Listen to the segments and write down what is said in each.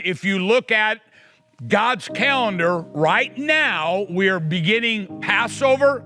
if you look at God's calendar right now, we are beginning Passover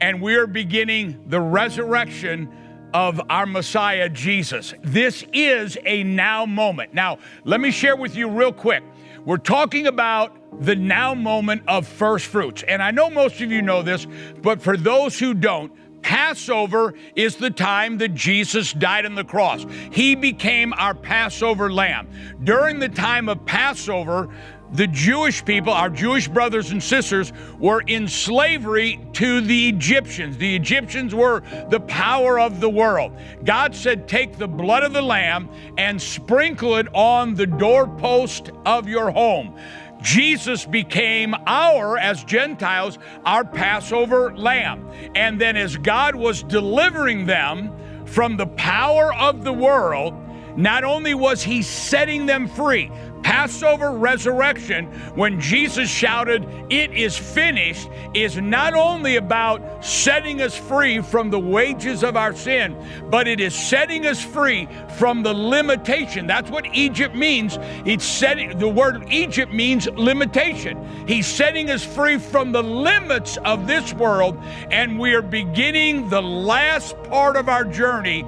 and we are beginning the resurrection of our Messiah, Jesus. This is a now moment. Now, let me share with you real quick. We're talking about the now moment of first fruits. And I know most of you know this, but for those who don't, Passover is the time that Jesus died on the cross. He became our Passover lamb. During the time of Passover, the Jewish people, our Jewish brothers and sisters, were in slavery to the Egyptians. The Egyptians were the power of the world. God said, take the blood of the lamb and sprinkle it on the doorpost of your home. Jesus became as Gentiles, our Passover lamb. And then as God was delivering them from the power of the world, not only was he setting them free, Passover resurrection, when Jesus shouted, "It is finished," is not only about setting us free from the wages of our sin, but it is setting us free from the limitation. That's what Egypt means. The word Egypt means limitation. He's setting us free from the limits of this world, and we are beginning the last part of our journey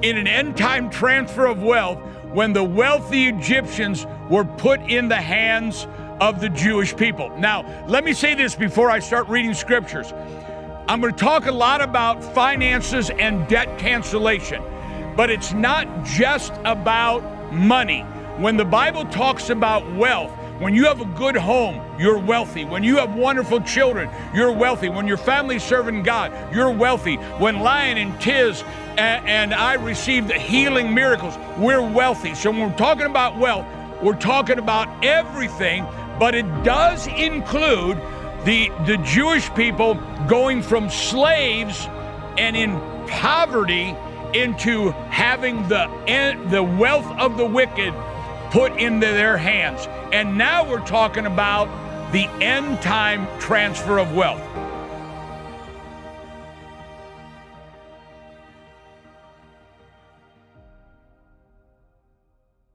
in an end-time transfer of wealth, when the wealthy Egyptians were put in the hands of the Jewish people. Now, let me say this before I start reading scriptures. I'm going to talk a lot about finances and debt cancellation, but it's not just about money. When the Bible talks about wealth, when you have a good home, you're wealthy. When you have wonderful children, you're wealthy. When your family's serving God, you're wealthy. When Lion and Tiz and I received healing miracles, we're wealthy. So when we're talking about wealth, we're talking about everything, but it does include the Jewish people going from slaves and in poverty into having the wealth of the wicked put into their hands. And now we're talking about the end time transfer of wealth.